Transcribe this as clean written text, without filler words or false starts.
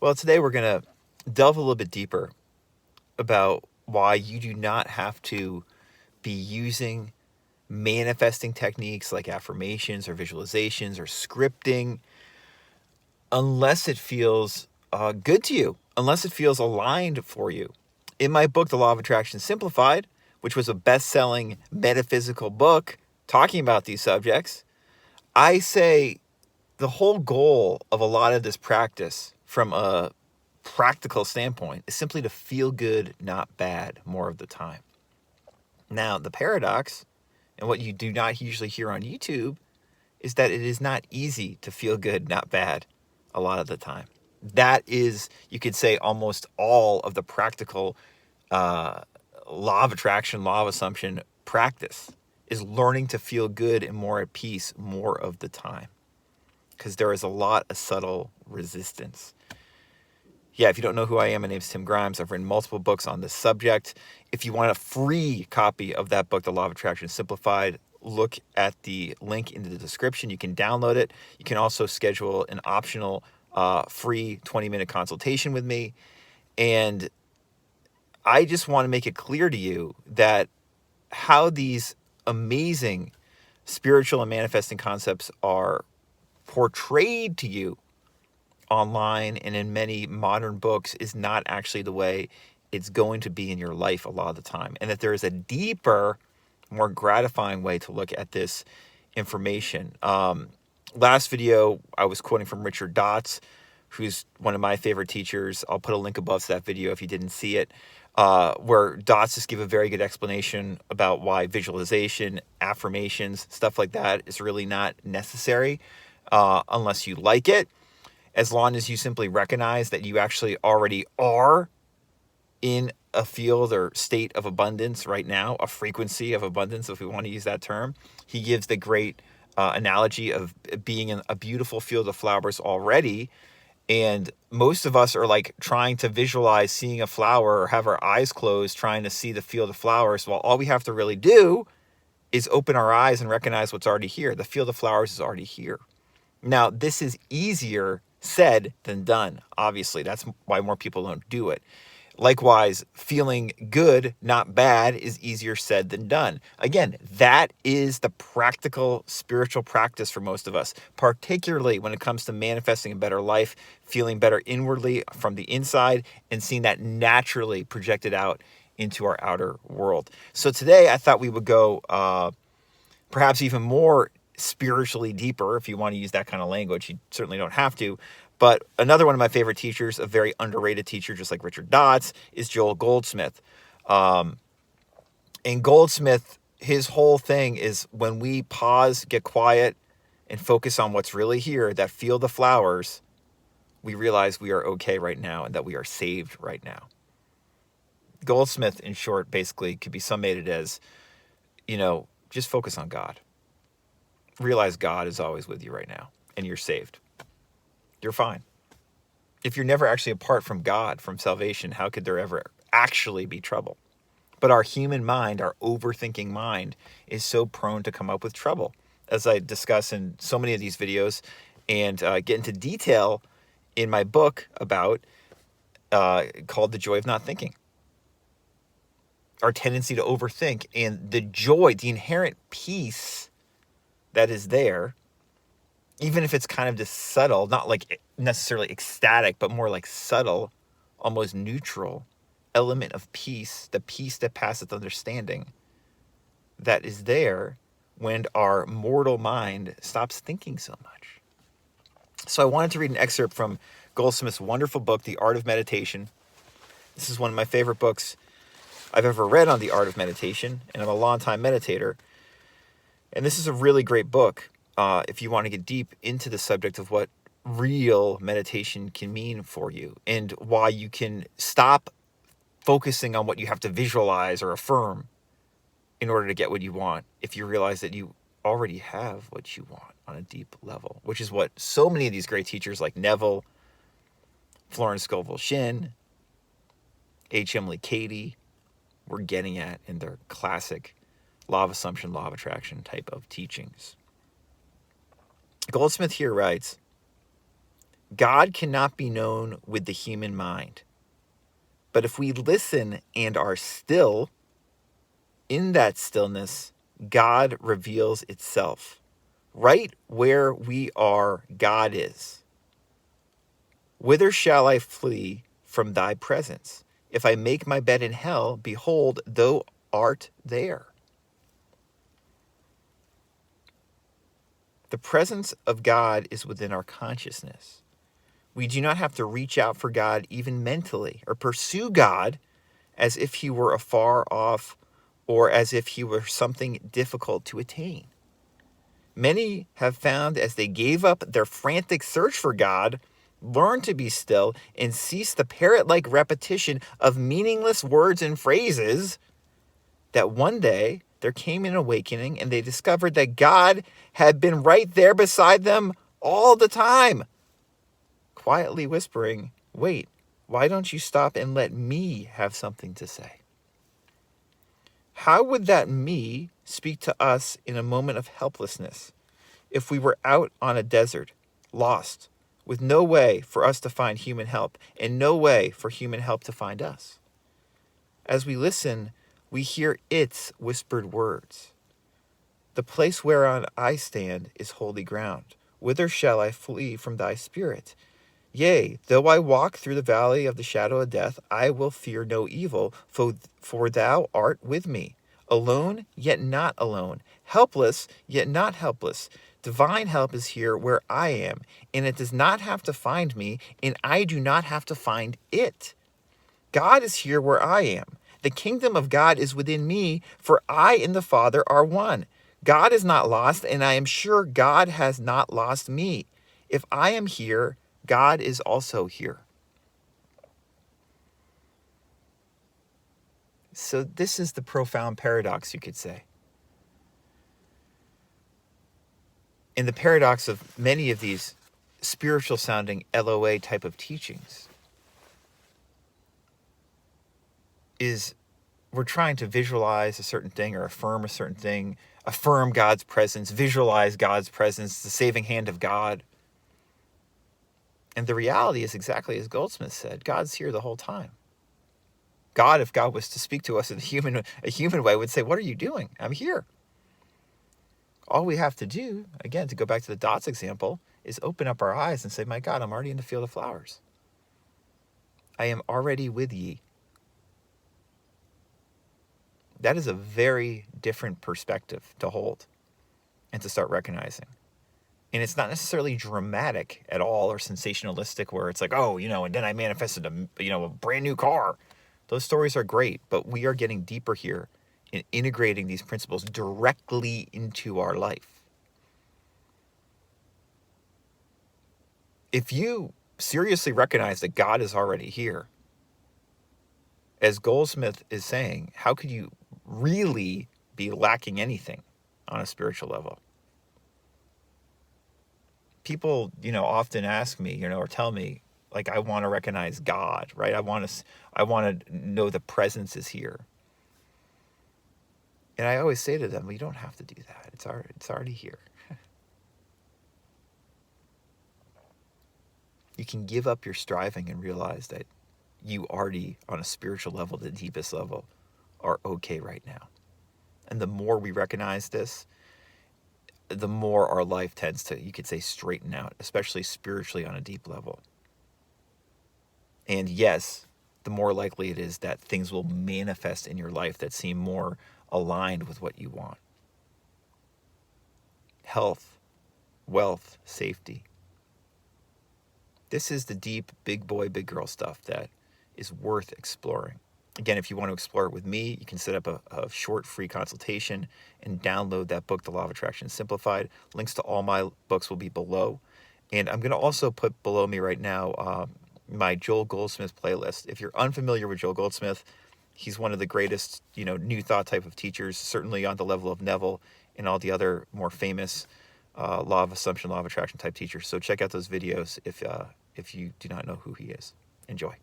Well, today we're going to delve a little bit deeper about why you do not have to be using manifesting techniques like affirmations or visualizations or scripting unless it feels good to you, unless it feels aligned for you. In my book, The Law of Attraction Simplified, which was a best-selling metaphysical book talking about these subjects, I say the whole goal of a lot of this practice from a practical standpoint is simply to feel good, not bad, more of the time. Now, the paradox, and what you do not usually hear on YouTube, is that it is not easy to feel good, not bad, a lot of the time. That is, you could say, almost all of the practical law of attraction, law of assumption practice is learning to feel good and more at peace more of the time. Because there is a lot of subtle resistance. Yeah, if you don't know who I am, my name is Tim Grimes. I've written multiple books on this subject. If you want a free copy of that book, The Law of Attraction Simplified, look at the link in the description. You can download it. You can also schedule an optional free 20-minute consultation with me. And I just want to make it clear to you that how these amazing spiritual and manifesting concepts are portrayed to you online and in many modern books is not actually the way it's going to be in your life a lot of the time. And that there is a deeper, more gratifying way to look at this information. Last video, I was quoting from Richard Dotz, who's one of my favorite teachers. I'll put a link above to that video if you didn't see it, where Dotz just give a very good explanation about why visualization, affirmations, stuff like that is really not necessary unless you like it. As long as you simply recognize that you actually already are in a field or state of abundance right now, a frequency of abundance, if we want to use that term. He gives the great analogy of being in a beautiful field of flowers already. And most of us are like trying to visualize seeing a flower or have our eyes closed, trying to see the field of flowers. Well, all we have to really do is open our eyes and recognize what's already here. The field of flowers is already here. Now, this is easier said than done. Obviously, that's why more people don't do it. Likewise, feeling good, not bad, is easier said than done. Again, that is the practical spiritual practice for most of us, particularly when it comes to manifesting a better life, feeling better inwardly from the inside, and seeing that naturally projected out into our outer world. So today, I thought we would go perhaps even more spiritually deeper, if you want to use that kind of language. You certainly don't have to. But another one of my favorite teachers, a very underrated teacher, just like Richard Dotz, is Joel Goldsmith. And Goldsmith, his whole thing is when we pause, get quiet, and focus on what's really here, that field of flowers, we realize we are okay right now and that we are saved right now. Goldsmith, in short, basically could be summated as, just focus on God. Realize God is always with you right now, and you're saved. You're fine. If you're never actually apart from God, from salvation, how could there ever actually be trouble? But our human mind, our overthinking mind, is so prone to come up with trouble, as I discuss in so many of these videos and get into detail in my book about, called The Joy of Not Thinking. Our tendency to overthink and the joy, the inherent peace that is there, even if it's kind of just subtle, not like necessarily ecstatic, but more like subtle, almost neutral element of peace, the peace that passeth understanding, that is there when our mortal mind stops thinking so much. So I wanted to read an excerpt from Goldsmith's wonderful book, The Art of Meditation. This is one of my favorite books I've ever read on the art of meditation, and I'm a longtime meditator. And this is a really great book if you want to get deep into the subject of what real meditation can mean for you and why you can stop focusing on what you have to visualize or affirm in order to get what you want if you realize that you already have what you want on a deep level, which is what so many of these great teachers like Neville, Florence Scovel Shinn, H.M. Lee Cady were getting at in their classic law of assumption, law of attraction type of teachings. Goldsmith here writes, God cannot be known with the human mind. But if we listen and are still, in that stillness, God reveals itself. Right where we are, God is. Whither shall I flee from thy presence? If I make my bed in hell, behold, thou art there. The presence of God is within our consciousness. We do not have to reach out for God even mentally or pursue God as if he were afar off or as if he were something difficult to attain. Many have found as they gave up their frantic search for God, learned to be still, and ceased the parrot-like repetition of meaningless words and phrases, that one day there came an awakening and they discovered that God had been right there beside them all the time, quietly whispering, "Wait, why don't you stop and let me have something to say?" How would that me speak to us in a moment of helplessness if we were out on a desert, lost, with no way for us to find human help and no way for human help to find us? As we listen, we hear its whispered words. The place whereon I stand is holy ground. Whither shall I flee from thy spirit? Yea, though I walk through the valley of the shadow of death, I will fear no evil, for thou art with me. Alone, yet not alone. Helpless, yet not helpless. Divine help is here where I am, and it does not have to find me, and I do not have to find it. God is here where I am. The kingdom of God is within me, for I and the Father are one. God is not lost, and I am sure God has not lost me. If I am here, God is also here. So this is the profound paradox, you could say. And the paradox of many of these spiritual sounding LOA type of teachings is we're trying to visualize a certain thing or affirm a certain thing, affirm God's presence, visualize God's presence, the saving hand of God. And the reality is exactly as Goldsmith said, God's here the whole time. God, if God was to speak to us in a human way, would say, "What are you doing? I'm here." All we have to do, again, to go back to the dots example, is open up our eyes and say, "My God, I'm already in the field of flowers. I am already with ye." That is a very different perspective to hold and to start recognizing. And it's not necessarily dramatic at all or sensationalistic where it's like, "Oh, and then I manifested a brand new car." Those stories are great, but we are getting deeper here in integrating these principles directly into our life. If you seriously recognize that God is already here, as Goldsmith is saying, how could you really be lacking anything on a spiritual level? People, often ask me, or tell me, like, I want to recognize God, right? I want to know the presence is here. And I always say to them, well, you don't have to do that. It's already here. You can give up your striving and realize that you already, on a spiritual level, the deepest level, are okay right now. And the more we recognize this, the more our life tends to, you could say, straighten out, especially spiritually on a deep level. And yes, the more likely it is that things will manifest in your life that seem more aligned with what you want. Health, wealth, safety. This is the deep, big boy, big girl stuff that is worth exploring. Again, if you want to explore it with me, you can set up a short free consultation and download that book, The Law of Attraction Simplified. Links to all my books will be below. And I'm going to also put below me right now my Joel Goldsmith playlist. If you're unfamiliar with Joel Goldsmith, he's one of the greatest, New Thought type of teachers, certainly on the level of Neville and all the other more famous Law of Assumption, Law of Attraction type teachers. So check out those videos if you do not know who he is. Enjoy.